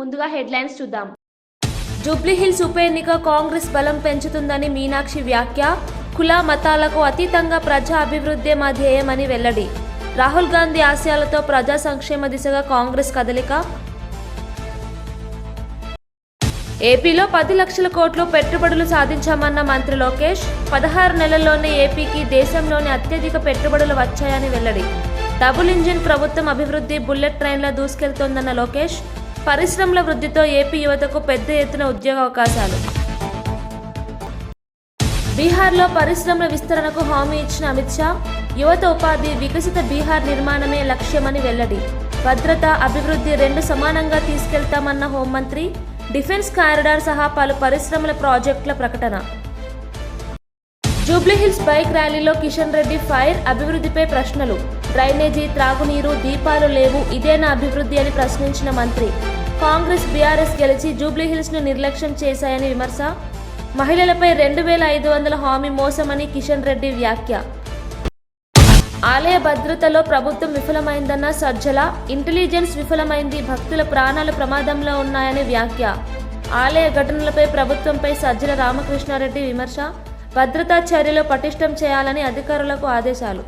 ముందుగా హెడ్లైన్స్ చూద్దాం. జూబ్లీహిల్స్ ఉప ఎన్నిక కాంగ్రెస్ బలం పెంచుతుందని మీనాక్షి వ్యాఖ్య. కుల మతాలకు అతీతంగా ప్రజా అభివృద్ధి మా ధ్యేయమని వెల్లడి. రాహుల్ గాంధీ ఆశయాలతో ప్రజా సంక్షేమ దిశగా కాంగ్రెస్ కదలిక. ఏపీలో 10 లక్షల కోట్లు పెట్టుబడులు సాధించామన్న మంత్రి లోకేష్. 16 నెలల్లోనే ఏపీకి దేశంలోని అత్యధిక పెట్టుబడులు వచ్చాయని వెల్లడి. డబుల్ ఇంజిన్ ప్రభుత్వం అభివృద్ధి బుల్లెట్ ట్రైన్ల దూసుకెళ్తోందన్న లోకేష్. పరిశ్రమల వృద్ధితో ఏపీ యువతకు పెద్ద ఎత్తున ఉద్యోగ అవకాశాలు. బీహార్లో పరిశ్రమల విస్తరణకు హామీ ఇచ్చిన అమిత్ షా. యువత ఉపాధి, వికసిత బీహార్ నిర్మాణమే లక్ష్యమని వెల్లడి. భద్రత, అభివృద్ధి రెండు సమానంగా తీసుకెళ్తామన్న హోంమంత్రి. డిఫెన్స్ కారిడార్ సహా పలు పరిశ్రమల ప్రాజెక్టుల ప్రకటన. జూబ్లీహిల్స్ బైక్ ర్యాలీలో కిషన్ రెడ్డి ఫైర్. అభివృద్ధిపై ప్రశ్నలు. డ్రైనేజీ, త్రాగునీరు, దీపాలు లేవు, ఇదేనా అభివృద్ధి అని ప్రశ్నించిన మంత్రి. కాంగ్రెస్, బీఆర్ఎస్ గెలిచి జూబ్లీహిల్స్ ను నిర్లక్ష్యం చేశాయని విమర్శ. మహిళలపై 2500 హామీ మోసమని కిషన్ రెడ్డి వ్యాఖ్య. ఆలయ భద్రతలో ప్రభుత్వం విఫలమైందన్న సజ్జల. ఇంటెలిజెన్స్ విఫలమైంది, భక్తుల ప్రాణాలు ప్రమాదంలో ఉన్నాయని వ్యాఖ్య. ఆలయ ఘటనలపై ప్రభుత్వంపై సజ్జల రామకృష్ణారెడ్డి విమర్శ. భద్రతా చర్యలు పటిష్టం చేయాలని అధికారులకు ఆదేశాలు.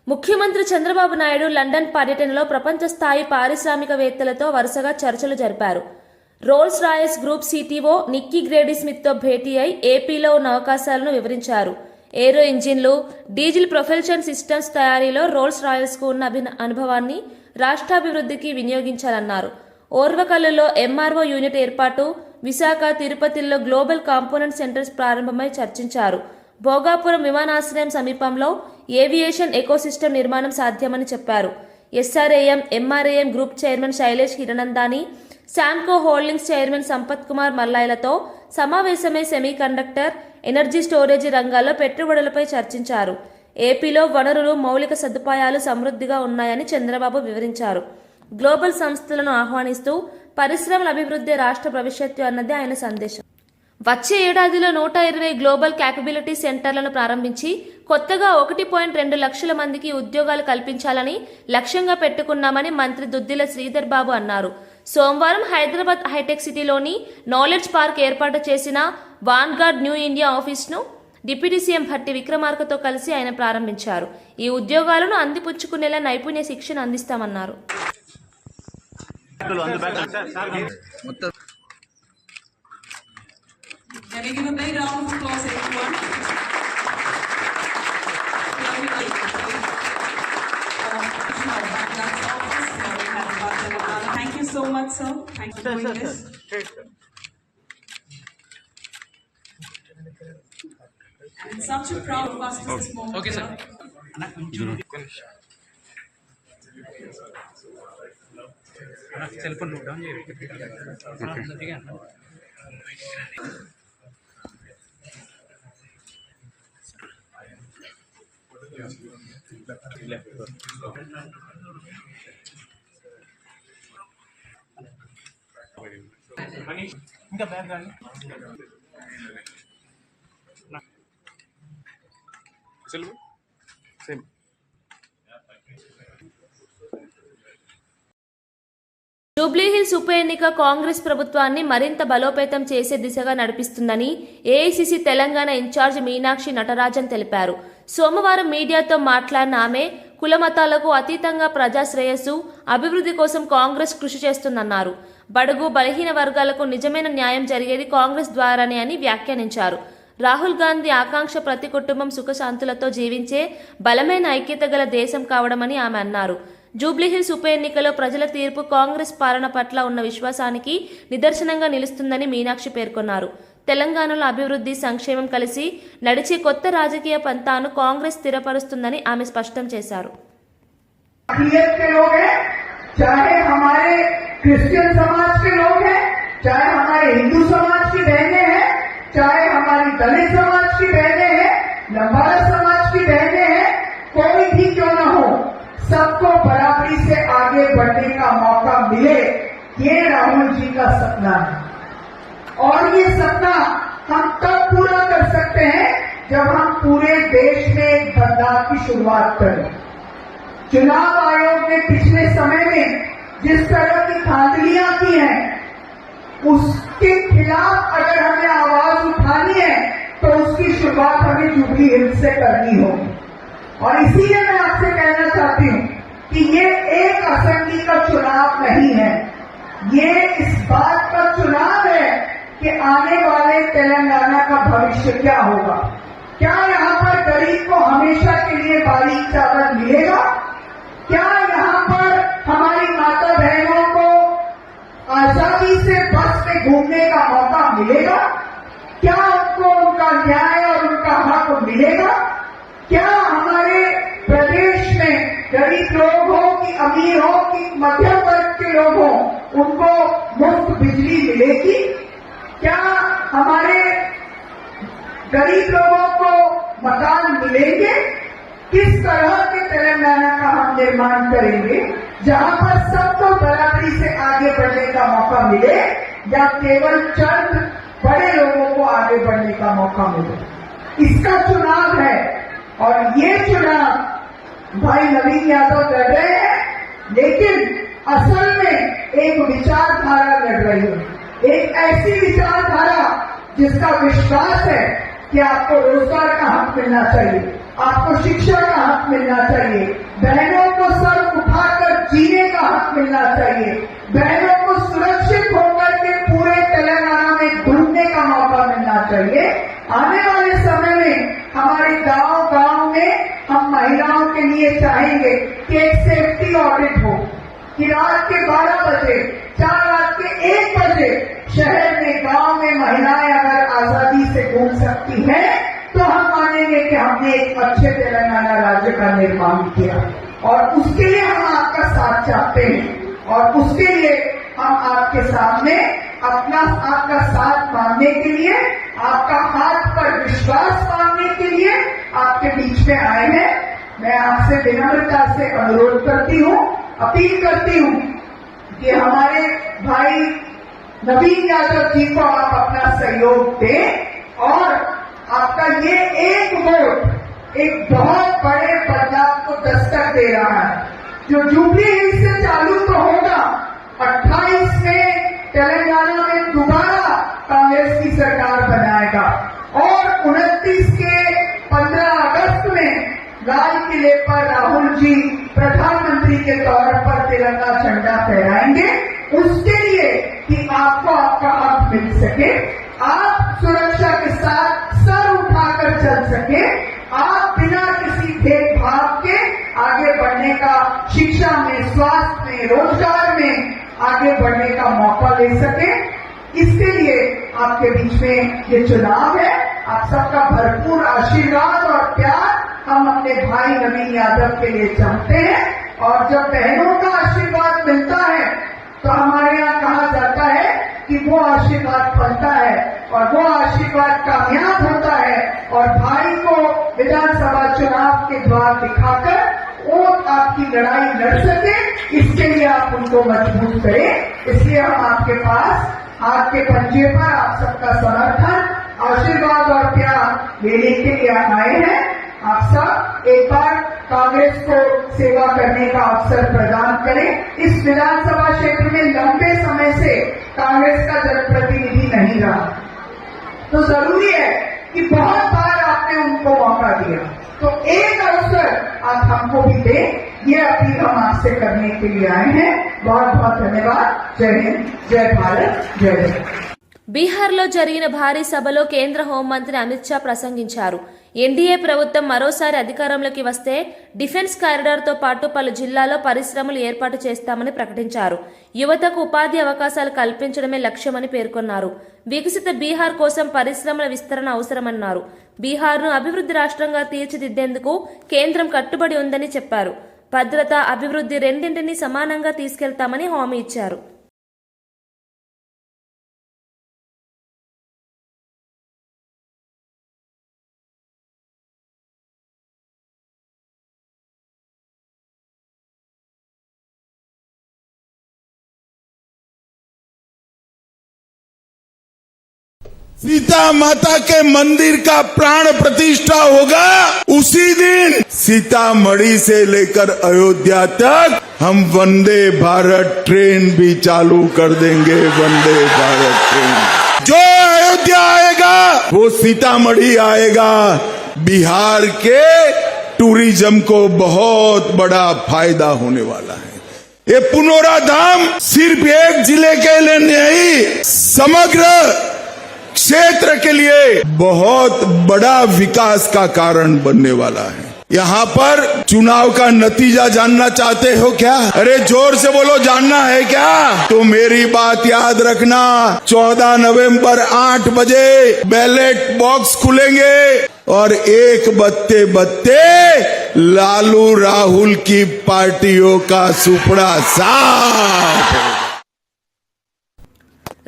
ముఖ్యమంత్రి చంద్రబాబు నాయుడు లండన్ పర్యటనలో ప్రపంచ స్థాయి పారిశ్రామికవేత్తలతో వరుసగా చర్చలు జరిపారు. Rolls Royce group CTO Nikki Grady స్మిత్తో భేటీ అయి ఏపీలో ఉన్న అవకాశాలను వివరించారు. ఏరో ఇంజిన్లు, డీజిల్ ప్రొపల్షన్ సిస్టమ్స్ తయారీలో రోల్స్ రాయల్స్కు ఉన్న అనుభవాన్ని రాష్ట్రాభివృద్ధికి వినియోగించాలన్నారు. ఓర్వకల్లులో ఎంఆర్ఓ యూనిట్ ఏర్పాటు, విశాఖ, తిరుపతిలో గ్లోబల్ కాంపోనెంట్ సెంటర్స్ ప్రారంభమై చర్చించారు. భోగాపురం విమానాశ్రయం సమీపంలో ఏవియేషన్ ఎకోసిస్టమ్ నిర్మాణం సాధ్యమని చెప్పారు. SRAM, MRAM group chairman Shailesh Hiranandani, Sanco holdings chairman Sampath Kumar మల్లాయిలతో సమావేశమై సెమీకండక్టర్, ఎనర్జీ స్టోరేజీ రంగాల్లో పెట్టుబడులపై చర్చించారు. ఏపీలో వనరులు, మౌలిక సదుపాయాలు సమృద్ధిగా ఉన్నాయని చంద్రబాబు వివరించారు. గ్లోబల్ సంస్థలను ఆహ్వానిస్తూ పరిశ్రమల అభివృద్ధి రాష్ట్ర భవిష్యత్తు అన్నదే ఆయన సందేశం. వచ్చే ఏడాదిలో 120 గ్లోబల్ క్యాపబిలిటీ సెంటర్లను ప్రారంభించి కొత్తగా 1.2 లక్షల మందికి ఉద్యోగాలు కల్పించాలని లక్ష్యంగా పెట్టుకున్నామని మంత్రి దుద్దిల శ్రీధర్ బాబు అన్నారు. సోమవారం హైదరాబాద్ హైటెక్ సిటీలోని నాలెడ్జ్ పార్క్ ఏర్పాటు చేసిన వాన్గార్డ్ న్యూ ఇండియా ఆఫీస్ను డిప్యూటీ సీఎం భట్టి విక్రమార్కతో కలిసి ఆయన ప్రారంభించారు. ఈ ఉద్యోగాలను అందిపుచ్చుకునేలా నైపుణ్య శిక్షణ అందిస్తామన్నారు. Can you give a big round of applause, everyone? Thank you so much, sir. Thank you for doing this. And it's such a proud of us this moment. Okay, sir. Cell phone note down here. ఇంకా bag కానీ same. Jubilee Hills ఉప ఎన్నిక కాంగ్రెస్ ప్రభుత్వాన్ని మరింత బలోపేతం చేసే దిశగా నడిపిస్తుందని AICC Telangana incharge Meenakshi Natarajan తెలిపారు. సోమవారం మీడియాతో మాట్లాడిన ఆమె కులమతాలకు అతీతంగా ప్రజా శ్రేయస్సు, అభివృద్ధి కోసం కాంగ్రెస్ కృషి చేస్తుందన్నారు. బడుగు బలహీన వర్గాలకు నిజమైన న్యాయం జరిగేది కాంగ్రెస్ ద్వారానే అని వ్యాఖ్యానించారు. రాహుల్ గాంధీ ఆకాంక్ష ప్రతి కుటుంబం సుఖశాంతులతో జీవించే బలమైన ఐక్యత గల దేశం కావడమని ఆమె అన్నారు. జూబ్లీహిల్స్ ఉప ఎన్నికలో ప్రజల తీర్పు కాంగ్రెస్ పాలన పట్ల ఉన్న విశ్వాసానికి నిదర్శనంగా నిలుస్తుందని మీనాక్షి పేర్కొన్నారు. తెలంగాణలో అభివృద్ధి, సంక్షేమం కలిసి నడిచే కొత్త రాజకీయ పంతాను కాంగ్రెస్ స్థిరపరుస్తుందని ఆమె స్పష్టం చేశారు. चाहे हमारे क्रिश्चियन समाज के लोग हैं, चाहे हमारे हिंदू समाज की बहनें हैं, चाहे हमारी दलित समाज की बहनें हैं, लंबाड़ा समाज की बहनें हैं, कोई भी क्यों न हो, सबको बराबरी से आगे बढ़ने का मौका मिले, ये राहुल जी का सपना है। और ये सपना हम तब पूरा कर सकते हैं जब हम पूरे देश में एक बदलाव की शुरुआत करें। चुनाव आयोग ने पिछले समय में जिस तरह की धांधलियां की हैं, उसके खिलाफ अगर हमें आवाज उठानी है तो उसकी शुरुआत हमें जुबली हिल्स से करनी होगी। और इसीलिए मैं आपसे कहना चाहती हूं कि ये एक असेंबली का चुनाव नहीं है, ये इस बात का चुनाव है कि आने वाले तेलंगाना का भविष्य क्या होगा। क्या यहाँ पर गरीब को हमेशा के लिए बारीक चावल मिलेगा? क्या यहाँ पर हमारी माता बहनों को आजादी से बस में घूमने का मौका मिलेगा? क्या उनको उनका न्याय और उनका हक मिलेगा? क्या हमारे प्रदेश में गरीब लोग हो कि अमीर हो कि मध्यम वर्ग के लोग हो, उनको मुफ्त बिजली मिलेगी? क्या हमारे गरीब लोगों को मकान मिलेंगे? किस तरह के तेलंगाना का हम निर्माण करेंगे जहां पर सबको बराबरी से आगे बढ़ने का मौका मिले, या केवल चंद बड़े लोगों को आगे बढ़ने का मौका मिले? इसका चुनाव है। और ये चुनाव भाई नवीन यादव लड़ रहे हैं, लेकिन असल में एक विचारधारा लड़ रही है, एक ऐसी विचारधारा जिसका विश्वास है कि आपको रोजगार का हक मिलना चाहिए, आपको शिक्षा का हक मिलना चाहिए, बहनों को सर उठाकर जीने का हक मिलना चाहिए, बहनों को सुरक्षित होकर के पूरे तेलंगाना में घूमने का मौका मिलना चाहिए। आने वाले समय में हमारे गांव में हम महिलाओं के लिए चाहेंगे कि एक सेफ्टी ऑडिट हो, कि रात के 12 बजे, 4 रात के 1 बजे शहर में, गांव में महिलाएं अगर आजादी से घूम सकती हैं तो हम मानेंगे कि हमने एक अच्छे तेलंगाना राज्य का निर्माण किया। और उसके लिए हम आपका साथ चाहते हैं, और उसके लिए हम आपके सामने आपका साथ मांगने के लिए, आपका हाथ पर विश्वास मांगने के लिए आपके बीच में आए हैं। मैं आपसे विनम्रता से अनुरोध करती हूँ, अपील करती हूँ कि हमारे भाई नवीन यादव जी को आप अपना सहयोग दें, और आपका ये एक वोट एक बहुत बड़े बदलाव को दस्तक दे रहा है, जो जुबली हिल्स से चालू तो होगा। 28 में तेलंगाना में दोबारा कांग्रेस की सरकार बनाएगा, और 29 के 15 अगस्त में लाल किले पर राहुल जी प्रधानमंत्री के तौर पर तिरंगा झंडा फहराएंगे, उसके लिए कि आपको आपका हक मिल सके, आप सुरक्षा के साथ सर उठाकर चल सके, आप बिना किसी भेदभाव के आगे बढ़ने का, शिक्षा में, स्वास्थ्य में, रोजगार में आगे बढ़ने का मौका ले सके। इसके लिए आपके बीच में ये चुनाव है। आप सबका भरपूर आशीर्वाद और प्यार हम अपने भाई नवीन यादव के लिए चाहते हैं। और जब बहनों का आशीर्वाद मिलता है तो हमारे यहाँ कहा जाता है कि वो आशीर्वाद फलता है और वो आशीर्वाद कामयाब होता है, और भाई को विधानसभा चुनाव के द्वार दिखाकर वो आपकी लड़ाई लड़ सके, इसके लिए आप उनको मजबूत करें। इसलिए हम आपके पास, आपके पंजे पर आप सबका समर्थन, आशीर्वाद और प्यार लेने के लिए आए हैं। आप सब एक बार कांग्रेस को सेवा करने का अवसर प्रदान करें। इस विधानसभा क्षेत्र में लंबे समय से कांग्रेस का जनप्रतिनिधि नहीं रहा, तो जरूरी है कि बहुत बार आपने उनको मौका दिया, तो एक अवसर आप हमको भी दें। ये अपील हम आपसे करने के लिए आए हैं। बहुत बहुत धन्यवाद। जय हिंद, जय भारत, जय जय। బీహార్లో జరిగిన భారీ సభలో కేంద్ర హోంమంత్రి అమిత్ షా ప్రసంగించారు. ఎన్డీఏ ప్రభుత్వం మరోసారి అధికారంలోకి వస్తే డిఫెన్స్ కారిడార్తో పాటు పలు జిల్లాల్లో పరిశ్రమలు ఏర్పాటు చేస్తామని ప్రకటించారు. యువతకు ఉపాధి అవకాశాలు కల్పించడమే లక్ష్యమని పేర్కొన్నారు. వికసిత బీహార్ కోసం పరిశ్రమల విస్తరణ అవసరమన్నారు. బీహార్ను అభివృద్ధి రాష్ట్రంగా తీర్చిదిద్దేందుకు కేంద్రం కట్టుబడి ఉందని చెప్పారు. భద్రత, అభివృద్ధి రెండింటినీ సమానంగా తీసుకెళ్తామని హామీ ఇచ్చారు. सीता माता के मंदिर का प्राण प्रतिष्ठा होगा, उसी दिन सीतामढ़ी से लेकर अयोध्या तक हम वंदे भारत ट्रेन भी चालू कर देंगे। वंदे भारत ट्रेन जो अयोध्या आएगा वो सीतामढ़ी आएगा। बिहार के टूरिज्म को बहुत बड़ा फायदा होने वाला है। ये पुनौरा धाम सिर्फ एक जिले के लिए नहीं, समग्र क्षेत्र के लिए बहुत बड़ा विकास का कारण बनने वाला है। यहाँ पर चुनाव का नतीजा जानना चाहते हो क्या? अरे जोर से बोलो, जानना है क्या? तो मेरी बात याद रखना, 14 नवंबर 8 बजे बैलेट बॉक्स खुलेंगे और एक बत्ते बत्ते लालू राहुल की पार्टियों का सुपड़ा साफ।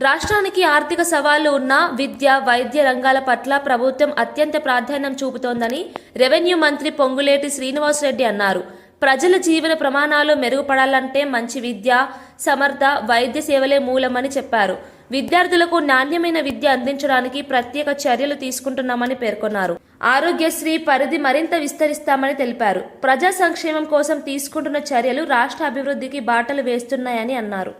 రాష్ట్రానికి ఆర్థిక సవాళ్లు ఉన్న విద్య, వైద్య రంగాల పట్ల ప్రభుత్వం అత్యంత ప్రాధాన్యం చూపుతోందని రెవెన్యూ మంత్రి పొంగులేటి శ్రీనివాసరెడ్డి అన్నారు. ప్రజల జీవన ప్రమాణాలు మెరుగుపడాలంటే మంచి విద్య, సమర్థ వైద్య సేవలే మూలమని చెప్పారు. విద్యార్థులకు నాణ్యమైన విద్య అందించడానికి ప్రత్యేక చర్యలు తీసుకుంటున్నామని పేర్కొన్నారు. ఆరోగ్యశ్రీ పరిధి మరింత విస్తరిస్తామని తెలిపారు. ప్రజా సంక్షేమం కోసం తీసుకుంటున్న చర్యలు రాష్ట్ర అభివృద్ధికి బాటలు వేస్తున్నాయని అన్నారు.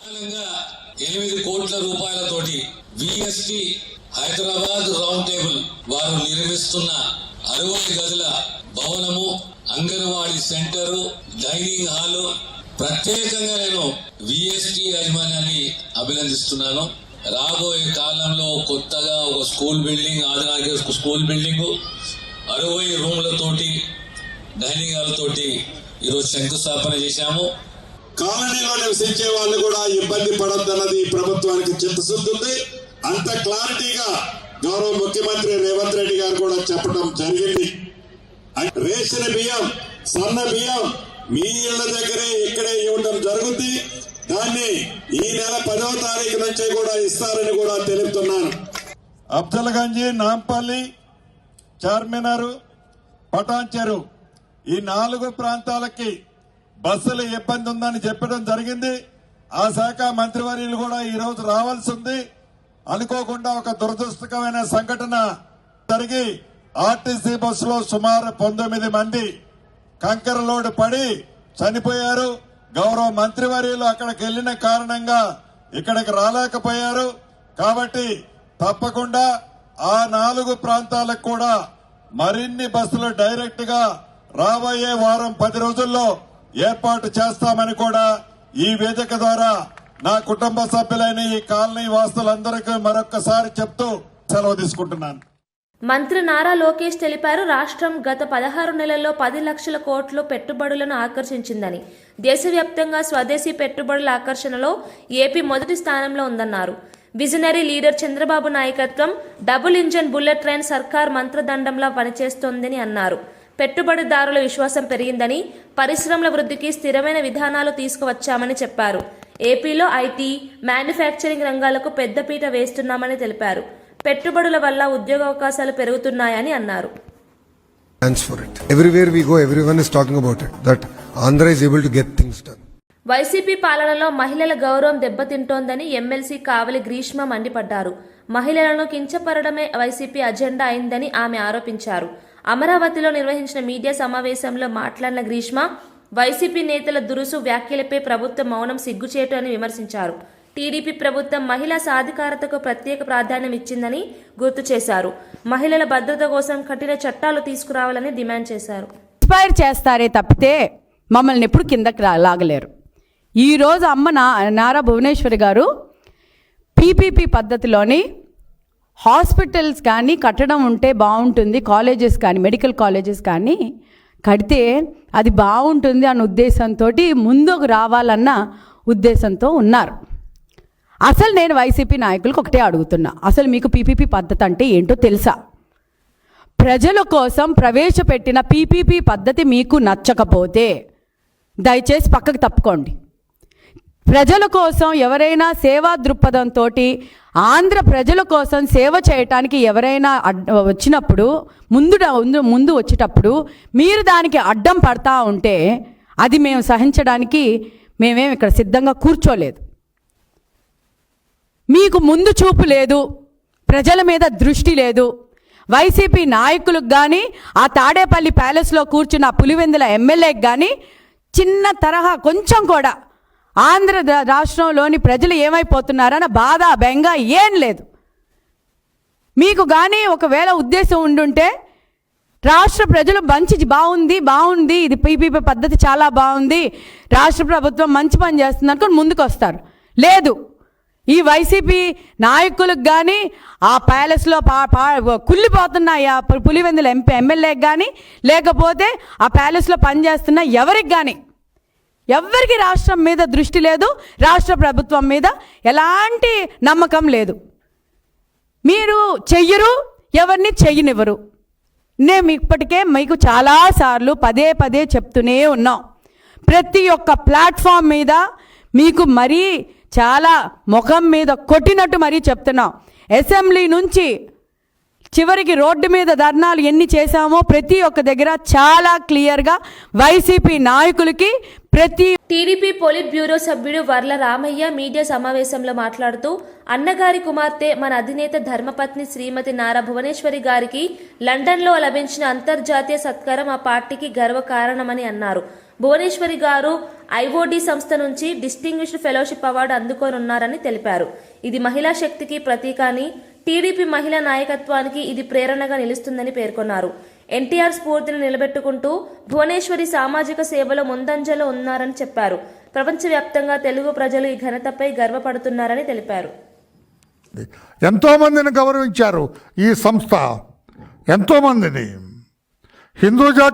ప్రధానంగా 8 కోట్ల రూపాయలతోటి విఎస్టి హైదరాబాద్ రౌండ్ టేబుల్ వారు నిర్మిస్తున్న 60 గదుల భవనము, అంగన్వాడీ సెంటరు, డైనింగ్ హాలు ప్రత్యేకంగా నేను విఎస్టి యాజమాన్యాన్ని అభినందిస్తున్నాను. రాబోయే కాలంలో కొత్తగా ఒక స్కూల్ బిల్డింగ్, ఆధునిక స్కూల్ బిల్డింగ్ 60 రూమ్లతోటి డైనింగ్ హాల్ తోటి ఈరోజు శంకుస్థాపన చేశాము. కాలనీలో నివసించే వాళ్ళు కూడా ఇబ్బంది పడొద్దన్నది ప్రభుత్వానికి చిత్తశుద్ధి ఉంది. అంత క్లారిటీగా గౌరవ ముఖ్యమంత్రి రేవంత్ రెడ్డి గారు కూడా చెప్పడం జరిగింది. రేషన్ బియ్యం, సన్న బియ్యం మీ ఇళ్ల దగ్గరే ఇక్కడే ఇవ్వడం జరుగుతుంది. దాన్ని ఈ నెల 10వ తారీఖు నుంచే కూడా ఇస్తారని కూడా తెలుపుతున్నాను. అఫ్జల్గంజ్, నాంపల్లి, చార్మినార్, పటాన్చెరు ఈ 4 ప్రాంతాలకి బస్సుల ఇబ్బంది ఉందని చెప్పడం జరిగింది. ఆ శాఖ మంత్రివర్యులు కూడా ఈ రోజు రావాల్సి ఉంది. అనుకోకుండా ఒక దురదృష్టకరమైన సంఘటన జరిగి ఆర్టీసీ బస్సులో సుమారు 19 మంది కంకర లోడ్ పడి చనిపోయారు. గౌరవ మంత్రివర్యులు అక్కడికి వెళ్లిన కారణంగా ఇక్కడికి రాలేకపోయారు. కాబట్టి తప్పకుండా ఆ 4 ప్రాంతాలకు కూడా మరిన్ని బస్సులు డైరెక్ట్ గా రాబోయే వారం 10 రోజుల్లో ఏర్పాటు చేస్తామని కూడా ఈ వేదిక ద్వారా నా కుటుంబ సభ్యులైన ఈ కాలనీ వాసులందరికీ మరొక్కసారి చెప్తూ సెలవు తీసుకుంటున్నాను. మంత్రి నారా లోకేష్ తెలిపారు. రాష్ట్రం గత 16 నెలల్లో 10 లక్షల కోట్లు పెట్టుబడులను ఆకర్షించిందని. దేశవ్యాప్తంగా స్వదేశీ పెట్టుబడుల ఆకర్షణలో ఏపీ మొదటి స్థానంలో ఉందన్నారు. విజనరీ లీడర్ చంద్రబాబు నాయకత్వం డబుల్ ఇంజన్ బుల్లెట్ ట్రైన్ సర్కార్ మంత్రదండంలా పనిచేస్తోందని అన్నారు. పెట్టుబడిదారుల విశ్వాసం పెరిగిందని, పరిశ్రమల వృద్ధికి స్థిరమైన విధానాలు తీసుకువచ్చామని చెప్పారు. ఏపీలో ఐటీ, మ్యానుఫ్యాక్చరింగ్ రంగాలకు పెద్దపీట వేస్తున్నామని తెలిపారు. పెట్టుబడుల వల్ల ఉద్యోగావకాశాలు పెరుగుతున్నాయని అన్నారు. For it. Everywhere we go, everyone is talking about it. That Andhra is able to get things done. YCP పాలనలో మహిళల గౌరవం దెబ్బతింటోందని ఎమ్మెల్సీ కావలి గ్రీష్మ మండిపడ్డారు. మహిళలను కించపరడమే వైసీపీ అజెండా అయిందని ఆమె ఆరోపించారు. అమరావతిలో నిర్వహించిన మీడియా సమావేశంలో మాట్లాడిన గ్రీష్మ, వైసీపీ నేతల దురుసు వ్యాఖ్యలపై ప్రభుత్వం మౌనం సిగ్గుచేటు అని విమర్శించారు. టీడీపీ ప్రభుత్వం మహిళా సాధికారతకు ప్రత్యేక ప్రాధాన్యం ఇచ్చిందని గుర్తు చేశారు. మహిళల భద్రత కోసం కఠిన చట్టాలు తీసుకురావాలని డిమాండ్ చేశారు. ఇన్స్పైర్ చేస్తారే తప్పితే మమ్మల్ని ఎప్పుడు కిందకి లాగలేరు. ఈరోజు అమ్మ నారా భువనేశ్వరి గారు పీపీపీ పద్ధతిలోని హాస్పిటల్స్ కానీ కట్టడం ఉంటే బాగుంటుంది, కాలేజెస్ కానీ మెడికల్ కాలేజెస్ కానీ కడితే అది బాగుంటుంది అన్న ఉద్దేశంతో ముందుకు రావాలన్న ఉద్దేశంతో ఉన్నారు. అసలు నేను వైసీపీ నాయకులకు ఒకటే అడుగుతున్నా, అసలు మీకు పీపీపీ పద్ధతి అంటే ఏంటో తెలుసా? ప్రజల కోసం ప్రవేశపెట్టిన పీపీపీ పద్ధతి మీకు నచ్చకపోతే దయచేసి పక్కకు తప్పుకోండి. ప్రజల కోసం ఎవరైనా సేవా దృక్పథంతో ఆంధ్ర ప్రజల కోసం సేవ చేయటానికి ఎవరైనా వచ్చినప్పుడు ముందు వచ్చేటప్పుడు మీరు దానికి అడ్డం పడతా ఉంటే అది మేము సహించడానికి మేమేం ఇక్కడ సిద్ధంగా కూర్చోలేదు. మీకు ముందు చూపు లేదు, ప్రజల మీద దృష్టి లేదు. వైసీపీ నాయకులకు కానీ ఆ తాడేపల్లి ప్యాలెస్లో కూర్చున్న పులివెందుల ఎమ్మెల్యేకి కానీ చిన్న తరహా కొంచెం కూడా ఆంధ్ర రాష్ట్రంలోని ప్రజలు ఏమైపోతున్నారన్న బాధ బెంగ ఏం లేదు. మీకు కానీ ఒకవేళ ఉద్దేశం ఉండుంటే రాష్ట్ర ప్రజలు మంచి బాగుంది ఇది పీపీపీ పద్ధతి చాలా బాగుంది, రాష్ట్ర ప్రభుత్వం మంచి పని చేస్తుంది అనుకుని ముందుకు వస్తారు. లేదు, ఈ వైసీపీ నాయకులకు కానీ ఆ ప్యాలెస్లో కుళ్ళిపోతున్న పులివెందుల ఎమ్మెల్యేకి కానీ లేకపోతే ఆ ప్యాలెస్లో పనిచేస్తున్న ఎవరికి రాష్ట్రం మీద దృష్టి లేదు, రాష్ట్ర ప్రభుత్వం మీద ఎలాంటి నమ్మకం లేదు. మీరు చెయ్యరు, ఎవరిని చెయ్యనివ్వరు. నేను ఇప్పటికే మీకు చాలాసార్లు పదే చెప్తూనే ఉన్నాం. ప్రతి ఒక్క ప్లాట్ఫామ్ మీద మీకు మరీ చాలా ముఖం మీద కొట్టినట్టు మరీ చెప్తున్నాం. అసెంబ్లీ నుంచి చివరికి రోడ్డు మీద ధర్నాలు ఎన్ని చేశామో ప్రతి ఒక్క దగ్గర చాలా క్లియర్గా వైసీపీ నాయకులకి టీడీపీ పోలిట్ బ్యూరో సభ్యుడు వర్ల రామయ్య మీడియా సమావేశంలో మాట్లాడుతూ అన్నగారి కుమార్తె మన అధినేత ధర్మపత్ని శ్రీమతి నారా భువనేశ్వరి గారికి లండన్లో లభించిన అంతర్జాతీయ సత్కారం ఆ పార్టీకి గర్వకారణమని అన్నారు. భువనేశ్వరి గారు ఐఓడి సంస్థ నుంచి డిస్టింగ్విష్డ్ ఫెలోషిప్ అవార్డు అందుకోనున్నారని తెలిపారు. ఇది మహిళా శక్తికి ప్రతీక అని, టీడీపీ మహిళా నాయకత్వానికి ఇది ప్రేరణగా నిలుస్తుందని పేర్కొన్నారు. ఎన్టీఆర్ స్ఫూర్తిని నిలబెట్టుకుంటూ భువనేశ్వరి సామాజిక సేవలో ముందంజలో ఉన్నారని చెప్పారు. ప్రపంచవ్యాప్తంగా తెలుగు ప్రజలు ఈ ఘనతపై గర్వపడుతున్నారని తెలిపారు. ఎంతో మందిని గౌరవించారు ఈ సంస్థ, ఎంతో మందిని. Hinduja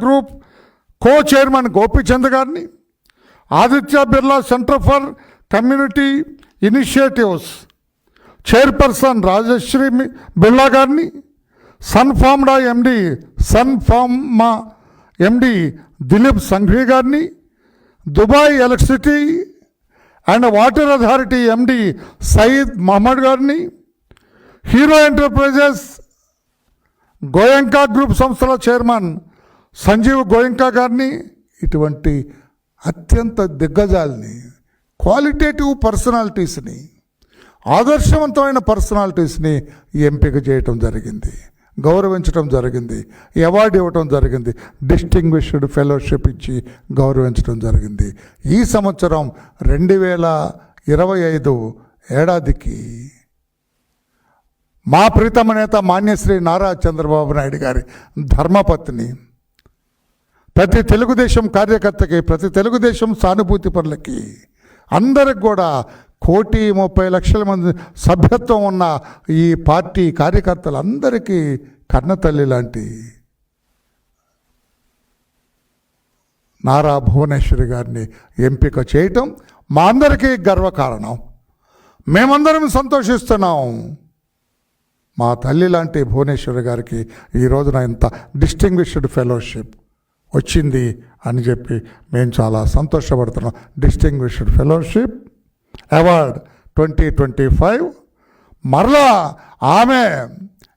group co chairman Gopichand గారిని, Aditya Birla centre for community initiatives chairperson Rajashree Birla గారిని, సన్ఫార్మా ఎండి దిలీప్ సంఘవి గారిని, Dubai electricity and water authority MD Saeed Mohammed గారిని, హీరో ఎంటర్ప్రైజెస్ గోయంకా గ్రూప్ సంస్థల చైర్మన్ సంజీవ్ గోయంకా గారిని, ఇటువంటి అత్యంత దిగ్గజాలని, క్వాలిటేటివ్ పర్సనాలిటీస్ని, ఆదర్శవంతమైన పర్సనాలిటీస్ని ఎంపిక చేయటం జరిగింది, గౌరవించడం జరిగింది, అవార్డు ఇవ్వటం జరిగింది, డిస్టింగ్విష్డ్ ఫెలోషిప్ ఇచ్చి గౌరవించడం జరిగింది. ఈ సంవత్సరం 2025 ఏడాదికి మా ప్రీతమ నేత మాన్యశ్రీ నారా చంద్రబాబు నాయుడు గారి ధర్మపత్ని, ప్రతి తెలుగుదేశం కార్యకర్తకి, ప్రతి తెలుగుదేశం సానుభూతి పరులకి, అందరికి కూడా 1,30,00,000 మంది సభ్యత్వం ఉన్న ఈ పార్టీ కార్యకర్తలందరికీ కన్నతల్లి లాంటి నారా భువనేశ్వరి గారిని ఎంపిక చేయటం మా అందరికీ గర్వకారణం. మేమందరం సంతోషిస్తున్నాం. మా తల్లి లాంటి భువనేశ్వరి గారికి ఈ రోజున ఇంత డిస్టింగ్విష్డ్ ఫెలోషిప్ వచ్చింది అని చెప్పి మేము చాలా సంతోషపడుతున్నాం. డిస్టింగ్విష్డ్ ఫెలోషిప్ అవార్డ్ 2025 మరలా ఆమె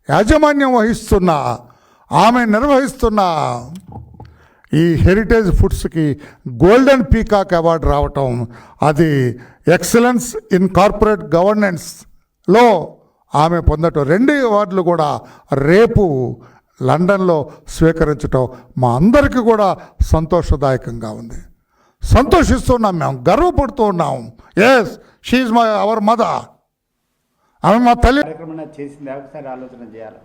యాజమాన్యం వహిస్తున్న, ఆమె నిర్వహిస్తున్న ఈ హెరిటేజ్ ఫుడ్స్కి గోల్డెన్ పీకాక్ అవార్డు రావటం, అది ఎక్సలెన్స్ ఇన్ కార్పొరేట్ గవర్నెన్స్లో ఆమె పొందటం, 2 అవార్డులు కూడా రేపు లండన్లో స్వీకరించటం మా అందరికీ కూడా సంతోషదాయకంగా ఉంది. సంతోషిస్తున్నాం, మేము గర్వపడుతూ ఉన్నాం. Yes, she our mother. ఆమె మా తల్లి. కార్యక్రమం చేసింది ఒకసారి ఆలోచన చేయాలి.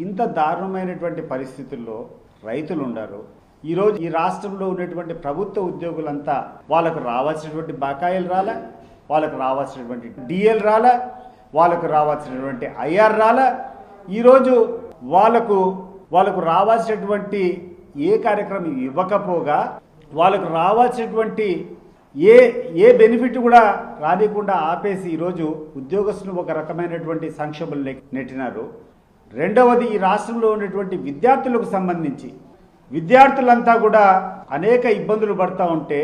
ఇంత దారుణమైనటువంటి పరిస్థితుల్లో రైతులు ఉన్నారు. ఈరోజు ఈ రాష్ట్రంలో ఉన్నటువంటి ప్రభుత్వ ఉద్యోగులంతా వాళ్ళకు రావాల్సినటువంటి బకాయిలు రాలే, వాళ్ళకు రావాల్సినటువంటి డిఎల్ రాలే, వాళ్ళకు రావాల్సినటువంటి ఐఆర్ రాలే. ఈరోజు వాళ్ళకు రావాల్సినటువంటి ఏ కార్యక్రమం ఇవ్వకపోగా వాళ్ళకు రావాల్సినటువంటి ఏ బెనిఫిట్ కూడా రానికుండా ఆపేసి ఈరోజు ఉద్యోగస్తులు ఒక రకమైనటువంటి సంక్షోభంలో నెట్టినారు. రెండవది, ఈ రాష్ట్రంలో ఉన్నటువంటి విద్యార్థులకు సంబంధించి విద్యార్థులంతా కూడా అనేక ఇబ్బందులు పడుతూ ఉంటే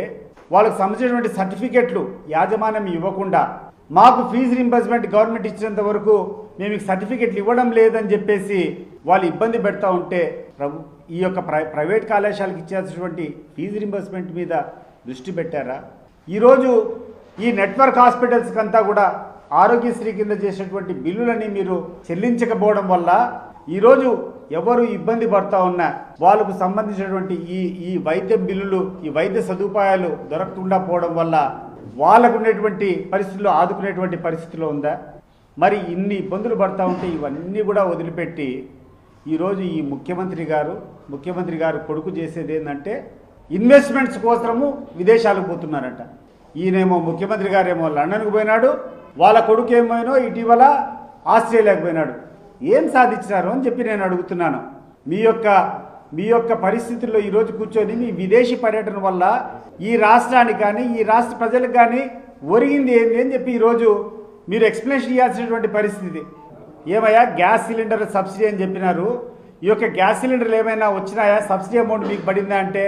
వాళ్ళకు సంబంధించినటువంటి సర్టిఫికెట్లు యాజమాన్యం ఇవ్వకుండా, మాకు ఫీజు రింబర్స్మెంట్ గవర్నమెంట్ ఇచ్చినంత వరకు మేము సర్టిఫికెట్లు ఇవ్వడం లేదని చెప్పేసి వాళ్ళు ఇబ్బంది పెడతా ఉంటే ఈ యొక్క ప్రైవేట్ కళాశాలకు ఇచ్చేసినటువంటి ఫీజు రింబర్స్మెంట్ మీద దృష్టి పెట్టారా? ఈరోజు ఈ నెట్వర్క్ హాస్పిటల్స్ అంతా కూడా ఆరోగ్యశ్రీ కింద చేసినటువంటి బిల్లులని మీరు చెల్లించకపోవడం వల్ల ఈరోజు ఎవరు ఇబ్బంది పడతా ఉన్నా వాళ్ళకు సంబంధించినటువంటి ఈ వైద్య బిల్లులు, ఈ వైద్య సదుపాయాలు దొరకకుండా పోవడం వల్ల వాళ్ళకు ఉన్నటువంటి పరిస్థితుల్లో ఆదుకునేటువంటి పరిస్థితిలో ఉందా? మరి ఇన్ని ఇబ్బందులు పడతా ఉంటే ఇవన్నీ కూడా వదిలిపెట్టి ఈరోజు ఈ ముఖ్యమంత్రి గారు కొడుకు చేసేది ఏంటంటే ఇన్వెస్ట్మెంట్స్ కోసము విదేశాలకు పోతున్నారంట. ఈయనేమో ముఖ్యమంత్రి గారేమో లండన్కు పోయినాడు, వాళ్ళ కొడుకు ఏమైనా ఇటీవల ఆస్ట్రేలియాకు పోయినాడు. ఏం సాధించినారు అని చెప్పి నేను అడుగుతున్నాను. మీ యొక్క పరిస్థితుల్లో ఈరోజు కూర్చొని మీ విదేశీ పర్యటన వల్ల ఈ రాష్ట్రానికి కానీ ఈ రాష్ట్ర ప్రజలకు కానీ ఒరిగింది ఏంది అని చెప్పి ఈరోజు మీరు ఎక్స్ప్లెనేషన్ ఇవ్వాల్సినటువంటి పరిస్థితి. ఏమయ్యా గ్యాస్ సిలిండర్ సబ్సిడీ అని చెప్పినారు, ఈ యొక్క గ్యాస్ సిలిండర్లు ఏమైనా వచ్చినాయా? సబ్సిడీ అమౌంట్ మీకు పడిందా అంటే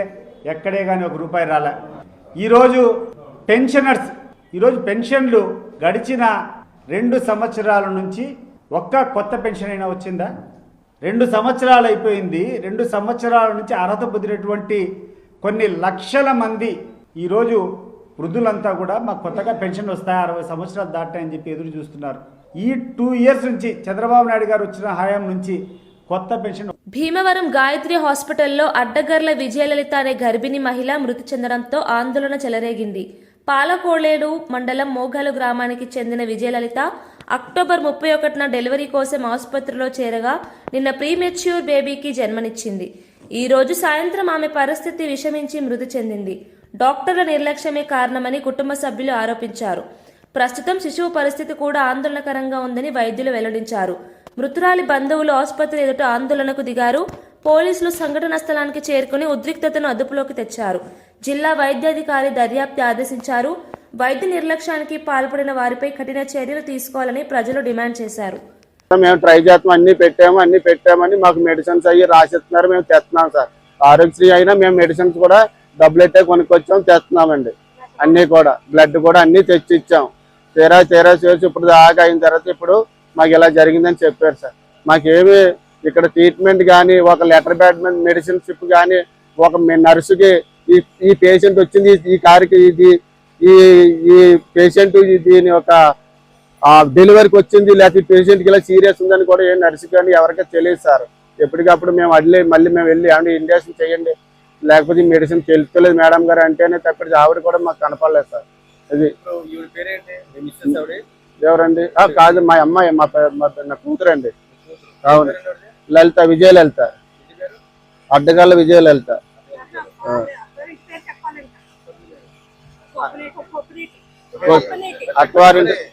ఎక్కడే కానీ ₹1 రాలే. ఈరోజు పెన్షన్లు గడిచిన 2 సంవత్సరాల నుంచి ఒక్క కొత్త పెన్షన్ అయినా వచ్చిందా? 2 సంవత్సరాలు అయిపోయింది. 2 సంవత్సరాల నుంచి అర్హత పొందినటువంటి కొన్ని లక్షల మంది ఈరోజు వృద్ధులంతా కూడా మాకు కొత్తగా పెన్షన్ వస్తాయి, 60 సంవత్సరాలు దాటాయని చెప్పి ఎదురు చూస్తున్నారు. ఈ 2 ఇయర్స్ నుంచి చంద్రబాబు నాయుడు గారు వచ్చిన హయాం నుంచి కొత్త పెన్షన్. భీమవరం గాయత్రి హాస్పిటల్లో అడ్డగర్ల విజయలలిత అనే గర్భిణీ మహిళ మృతి చెందడంతో ఆందోళన చెలరేగింది. పాలకోడేడు మండలం మోగాలు గ్రామానికి చెందిన విజయలలిత అక్టోబర్ 31న డెలివరీ కోసం ఆసుపత్రిలో చేరగా నిన్న ప్రీమెచ్యూర్ బేబీకి జన్మనిచ్చింది. ఈ రోజు సాయంత్రం ఆమె పరిస్థితి విషమించి మృతి చెందింది. డాక్టర్ల నిర్లక్ష్యమే కారణమని కుటుంబ సభ్యులు ఆరోపించారు. ప్రస్తుతం శిశువు పరిస్థితి కూడా ఆందోళనకరంగా ఉందని వైద్యులు వెల్లడించారు. మృతురాలి బంధువులు ఆసుపత్రి ఎదుట ఆందోళనకు దిగారు. పోలీసులు సంఘటనా స్థలానికి చేరుకుని ఉద్రిక్తతను అదుపులోకి తెచ్చారు. జిల్లా వైద్యాధికారి దర్యాప్తు ఆదేశించారు. వైద్య నిర్లక్ష్యానికి పాల్పడిన వారిపై కఠిన చర్యలు తీసుకోవాలని ప్రజలు డిమాండ్ చేశారు. మేము ట్రై చేస్తాం, అన్ని పెట్టామని మాకు మెడిసిన్స్ అయ్యి రాసిస్తున్నారు, మేము తెస్తున్నాం సార్. ఆరోగ్యశ్రీ అయినా మేము మెడిసిన్స్ కూడా డబ్బులు ఎట్టే కొనుక్కొచ్చాం, తెస్తున్నామండి. అన్ని కూడా బ్లడ్ కూడా అన్ని తెచ్చి ఇచ్చాం. తీరా చేసి ఇప్పుడు దాకా అయిన తర్వాత ఇప్పుడు మాకు ఇలా జరిగిందని చెప్పారు సార్. మాకేమి ఇక్కడ ట్రీట్మెంట్ కానీ ఒక లెటర్ బ్యాడ్ మెడిసిన్ షిప్ కానీ ఒక నర్సుకి ఈ పేషెంట్ వచ్చింది, ఈ కారుకి ఈ పేషెంట్ దీని ఒక డెలివరీకి వచ్చింది, లేకపోతే పేషెంట్కి ఇలా సీరియస్ ఉందని కూడా ఏ నర్సు కానీ ఎవరికీ తెలియదు సార్. ఎప్పటికప్పుడు మేము మళ్ళీ మేము వెళ్ళి ఏమంటే ఇంజక్షన్ చేయండి, లేకపోతే మెడిసిన్ తెలుసుకోలేదు మేడం గారు అంటేనే తప్పటి ఆవిడ కూడా మాకు కనపడలేదు సార్. అది ఎవరండి? కాదు, మా అమ్మాయి, నా కూతురండి. అవును, లలిత, విజయలలిత, అడ్డగల్ల విజయలలిత.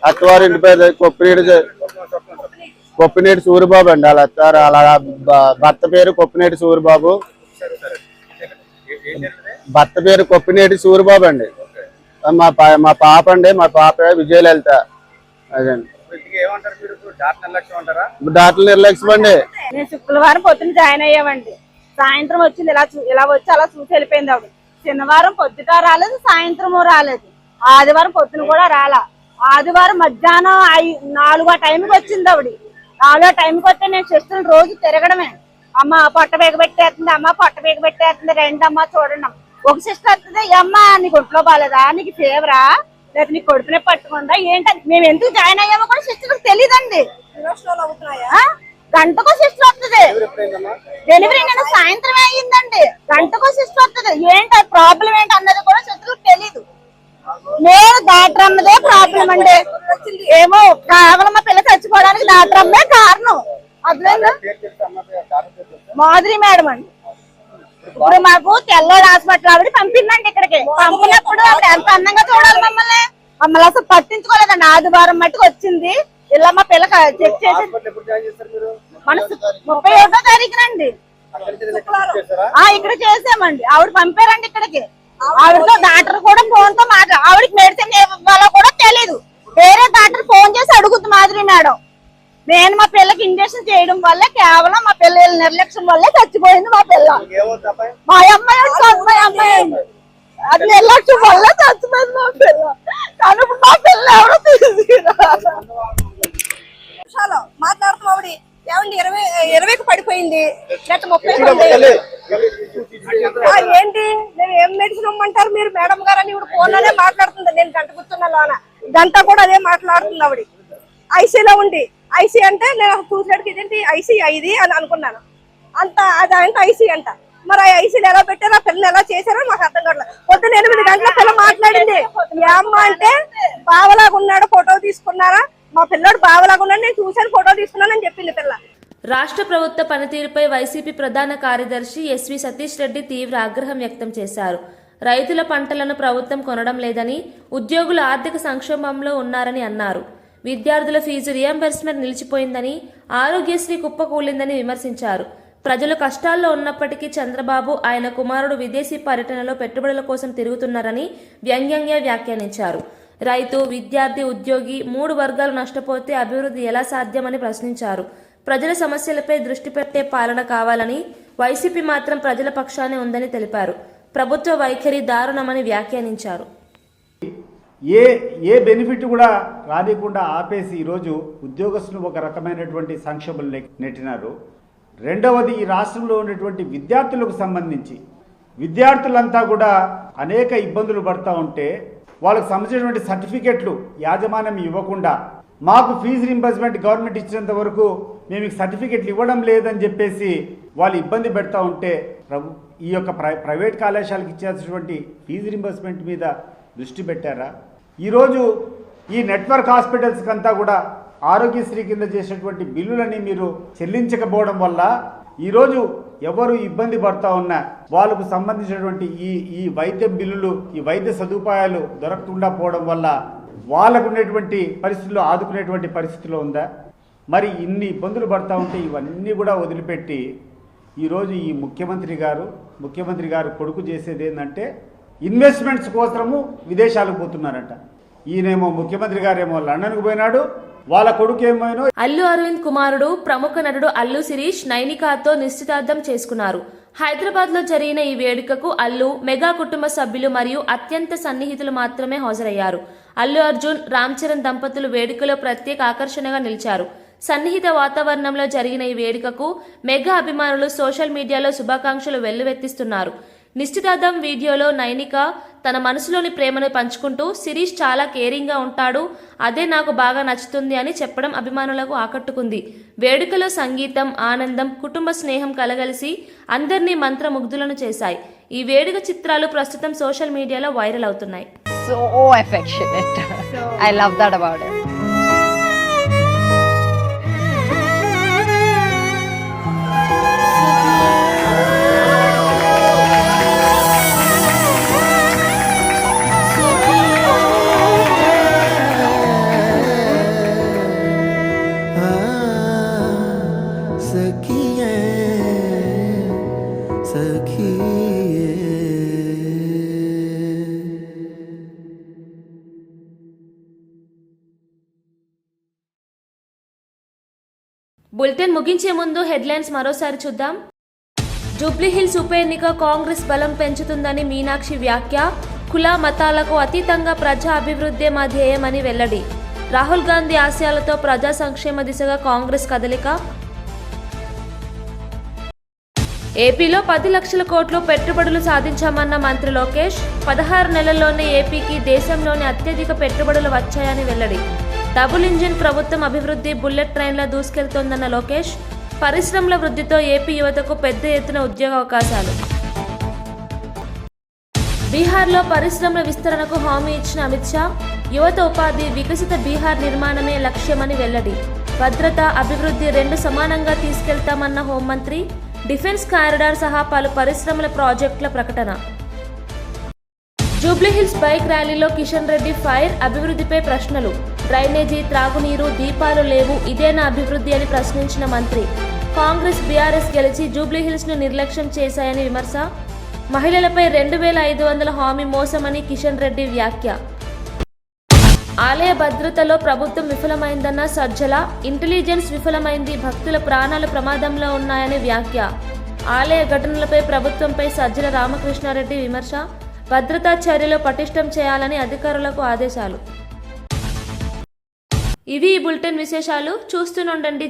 అత్తవారింటి పేరు కొప్పినేటి సూరిబాబు అండి. అలా భర్త పేరు కొప్పినేటి సూరిబాబు. భర్త పేరు కొప్పినేటి సూరిబాబు అండి. మా పాప అండి, మా పాప విజయలలిత. అదండి డాక్టర్ నిర్లక్ష్యం అండి. నేను శుక్రవారం పొద్దున్న జాయిన్ అయ్యామండి. సాయంత్రం వచ్చింది, ఇలా వచ్చి అలా చూసి వెళ్ళిపోయింది ఆవిడ. శనివారం పొద్దుట రాలేదు, సాయంత్రం రాలేదు, ఆదివారం పొద్దున కూడా రాలా. ఆదివారం మధ్యాహ్నం 4 టైంకి వచ్చింది ఆవిడ. 4 టైంకి వస్తే నేను సిస్టర్ని రోజు తిరగడమే. అమ్మ పొట్ట బేగబెట్టేస్తుంది, అమ్మ పొట్ట బేగబెట్టేస్తుంది, రండి అమ్మ చూడండి. ఒక సిస్టర్ వస్తుంది, అమ్మ నీకు ఒంట్లో బాగాలేదా, నీకు ఫీవరా, లేకపోతే నీ కొడుకునే పట్టుకుందా ఏంటని. మేము ఎందుకు జాయిన్ అయ్యామో కూడా సిస్టర్కి తెలియదండి. గంటకో సిస్టర్ వస్తుంది డెలివరీ, నేను సాయంత్రమే అయ్యిందండి. గంటకో సిస్టర్ వస్తుంది. ఏంటి ప్రాబ్లం ఏంటి అన్నది కూడా సిస్టర్కి తెలీదు. నేను డాక్టర్ అన్నదే ప్రాబ్లం అండి. ఏమో కేవలం మా పిల్ల చచ్చిపోవడానికి డాక్టర్ అమ్మే కారణం. అర్థమైందా? మాధురి మేడం అండి. ఇప్పుడు మాకు తెల్లోడు హాస్పిటల్ ఆవిడ పంపిందండి. ఇక్కడికి పంపినప్పుడు ఆవిడ ఎంత అందంగా చూడాలి మమ్మల్ని అసలు పట్టించుకోలేదండి. ఆదివారం మట్టుకు వచ్చింది, ఇలా మా పిల్ల చెక్ చేసి మన 31వ తారీఖునండి ఇక్కడ చేసామండి. ఆవిడ పంపారండి ఇక్కడికి. ఆవిడతో డాక్టర్ కూడా ఫోన్ తో ఆవిడకి మెడిసిన్ ఇవ్వాలో కూడా తెలీదు. వేరే డాక్టర్ ఫోన్ చేసి అడుగుద్ది మాధురి మేడం. నేను మా పిల్లకి ఇంజక్షన్ చేయడం వల్ల, కేవలం మా పిల్లల నిర్లక్ష్యం వల్లే చచ్చిపోయింది మా పిల్ల. మా అమ్మాయి అది నిర్లక్ష్యం వల్ల చచ్చిపోయింది మా పిల్ల. కానీ ఇప్పుడు మా పిల్ల ఎవరో తీసుకురా మాట్లాడుతున్నావు. ఆవిడ ఏమండి 20కి పడిపోయింది, లేకపోతే 30 ఏం మెడిసిన్ ఇమ్మంటారు మీరు మేడం గారు అని ఇప్పుడు ఫోన్ లోనే మాట్లాడుతుంది. నేను గంట కూర్చున్నా లోన, గంట కూడా అదే మాట్లాడుతుంది ఆవిడ. ఐసీలో ఉండి ఐసీ అంటే నేను చూసేటికి ఇదేంటి ఐసీ ఇది అని అనుకున్నాను. అంత అదంటే ఐసీ అంట. మరి ఆ ఐసీలు ఎలా పెట్టారో, ఆ పిల్లలు ఎలా చేశారో మాకు అర్థం కావట్లేదు. పొద్దున్న 8 గంటల పిల్ల మాట్లాడింది. ఏ అమ్మ అంటే బావలాగా ఉన్నాడు, ఫోటో తీసుకున్నారా, మా పిల్లడు బావలాగా ఉన్నాడు, నేను చూశాను, ఫోటో తీసుకున్నానని చెప్పింది పిల్ల. రాష్ట్ర ప్రభుత్వ పనితీరుపై వైసీపీ ప్రధాన కార్యదర్శి ఎస్వి సతీష్ రెడ్డి తీవ్ర ఆగ్రహం వ్యక్తం చేశారు. రైతుల పంటలను ప్రభుత్వం కొనడం లేదని, ఉద్యోగులు ఆర్థిక సంక్షోభంలో ఉన్నారని అన్నారు. విద్యార్థుల ఫీజు రియంబర్స్మెంట్ నిలిచిపోయిందని, ఆరోగ్యశ్రీ కుప్పకూలిందని విమర్శించారు. ప్రజలు కష్టాల్లో ఉన్నప్పటికీ చంద్రబాబు, ఆయన కుమారుడు విదేశీ పర్యటనలో పెట్టుబడుల కోసం తిరుగుతున్నారని వ్యంగ్యంగా వ్యాఖ్యానించారు. రైతు, విద్యార్థి, ఉద్యోగి 3 వర్గాలు నష్టపోతే అభివృద్ధి ఎలా సాధ్యమని ప్రశ్నించారు. ప్రజల సమస్యలపై దృష్టి పెట్టే పాలన కావాలని, వైసీపీ మాత్రం ప్రజల పక్షానే ఉందని తెలిపారు. ప్రభుత్వ వైఖరి దారుణమని వ్యాఖ్యానించారు. ఏ బెనిఫిట్ కూడా రానికుండా ఆపేసి ఈరోజు ఉద్యోగస్తులు ఒక రకమైనటువంటి సంక్షోభంలో నెట్టినారు. రెండవది, ఈ రాష్ట్రంలో ఉన్నటువంటి విద్యార్థులకు సంబంధించి విద్యార్థులంతా కూడా అనేక ఇబ్బందులు పడుతూ ఉంటే వాళ్ళకు సంబంధించినటువంటి సర్టిఫికెట్లు యాజమాన్యం ఇవ్వకుండా, మాకు ఫీజు రింబర్స్మెంట్ గవర్నమెంట్ ఇచ్చినంత వరకు మేము సర్టిఫికెట్లు ఇవ్వడం లేదని చెప్పేసి వాళ్ళు ఇబ్బంది పెడతా ఉంటే ఈ యొక్క ప్రైవేట్ కళాశాలకు ఇచ్చేసినటువంటి ఫీజు రింబర్స్మెంట్ మీద దృష్టి పెట్టారా? ఈరోజు ఈ నెట్వర్క్ హాస్పిటల్స్కి అంతా కూడా ఆరోగ్యశ్రీ కింద చేసినటువంటి బిల్లులని మీరు చెల్లించకపోవడం వల్ల ఈరోజు ఎవరు ఇబ్బంది పడతా ఉన్నా వాళ్ళకు సంబంధించినటువంటి ఈ వైద్య బిల్లులు, ఈ వైద్య సదుపాయాలు దొరకకుండా పోవడం వల్ల వాళ్ళకు ఉన్నటువంటి పరిస్థితుల్లో ఆదుకునేటువంటి పరిస్థితిలో ఉందా? మరి ఇన్ని ఇబ్బందులు పడతా ఉంటే ఇవన్నీ కూడా వదిలిపెట్టి ఈరోజు ఈ ముఖ్యమంత్రి గారు కొడుకు చేసేది ఏంటంటే ఇన్వెస్ట్మెంట్స్ కోసము విదేశాలకు పోతున్నారంట. ఈయనేమో ముఖ్యమంత్రి గారేమో లండన్కు పోయినాడు, వాళ్ళ కొడుకు ఏమైనా. అల్లు అరవింద్ కుమారుడు ప్రముఖ నటుడు అల్లు శిరీష్ నైనికాతో నిశ్చితార్థం చేసుకున్నారు. హైదరాబాద్ లో జరిగిన ఈ వేడుకకు అల్లు, మెగా కుటుంబ సభ్యులు మరియు అత్యంత సన్నిహితులు మాత్రమే హాజరయ్యారు. అల్లు అర్జున్, రామ్ చరణ్ దంపతులు వేడుకలో ప్రత్యేక ఆకర్షణగా నిలిచారు. సన్నిహిత వాతావరణంలో జరిగిన ఈ వేడుకకు మెగా అభిమానులు సోషల్ మీడియాలో శుభాకాంక్షలు వెల్లువెత్తిస్తున్నారు. నిశ్చితార్థం వీడియోలో నైనిక తన మనసులోని ప్రేమను పంచుకుంటూ, శిరీష్ చాలా కేరింగ్ గా ఉంటాడు, అదే నాకు బాగా నచ్చుతుంది అని చెప్పడం అభిమానులకు ఆకట్టుకుంది. వేడుకలో సంగీతం, ఆనందం, కుటుంబ స్నేహం కలగలిసి అందరినీ మంత్రముగ్ధులను చేశాయి. ఈ వేడుక చిత్రాలు ప్రస్తుతం సోషల్ మీడియాలో వైరల్ అవుతున్నాయి. So affectionate. I love that about it. Bulletin ముగించే ముందు హెడ్లైన్స్ మరోసారి చూద్దాం. జూబ్లీహిల్స్ ఉప ఎన్నిక కాంగ్రెస్ బలం పెంచుతుందని మీనాక్షి వ్యాఖ్య. కుల మతాలకు అతీతంగా ప్రజా అభివృద్ధే మా ధ్యేయమని వెల్లడి. రాహుల్ గాంధీ ఆశయాలతో ప్రజా సంక్షేమ దిశగా కాంగ్రెస్ కదలిక. ఏపీలో 10 లక్షల కోట్లు పెట్టుబడులు సాధించామన్న మంత్రి లోకేష్. 16 నెలల్లోనే ఏపీకి దేశంలోని అత్యధిక పెట్టుబడులు వచ్చాయని వెల్లడి. డబుల్ ఇంజిన్ ప్రభుత్వం అభివృద్ధి బుల్లెట్ ట్రైన్లా దూసుకెళ్తోందన్న లోకేష్. పరిశ్రమల వృద్ధితో ఏపీ యువతకు పెద్ద ఎత్తున ఉద్యోగ అవకాశాలు. బీహార్లో పరిశ్రమల విస్తరణకు హామీ ఇచ్చిన అమిత్ షా. యువత ఉపాధి, వికసిత బీహార్ నిర్మాణమే లక్ష్యమని వెల్లడి. భద్రత, అభివృద్ధి 2 సమానంగా తీసుకెళ్తామన్న హోంమంత్రి. డిఫెన్స్ కారిడార్ సహా పలు పరిశ్రమల ప్రాజెక్టుల ప్రకటన. జూబ్లీహిల్స్ బైక్ ర్యాలీలో కిషన్ రెడ్డి ఫైర్. అభివృద్ధిపై ప్రశ్నలు. డ్రైనేజీ, త్రాగునీరు, దీపాలు లేవు, ఇదేనా అభివృద్ధి అని ప్రశ్నించిన మంత్రి. కాంగ్రెస్, బీఆర్ఎస్ గెలిచి జూబ్లీహిల్స్ ను నిర్లక్ష్యం చేశాయని విమర్శ. మహిళలపై 2500 హామీ మోసమని కిషన్ రెడ్డి వ్యాఖ్య. ఆలయ భద్రతలో ప్రభుత్వం విఫలమైందన్న సజ్జల. ఇంటెలిజెన్స్ విఫలమైంది, భక్తుల ప్రాణాలు ప్రమాదంలో ఉన్నాయని వ్యాఖ్య. ఆలయ ఘటనలపై ప్రభుత్వంపై సజ్జల రామకృష్ణారెడ్డి విమర్శ. భద్రతా చర్యలు పటిష్టం చేయాలని అధికారులకు ఆదేశాలు. ఇవి ఈ బులెటిన్ విశేషాలు. చూస్తూనే ఉండండి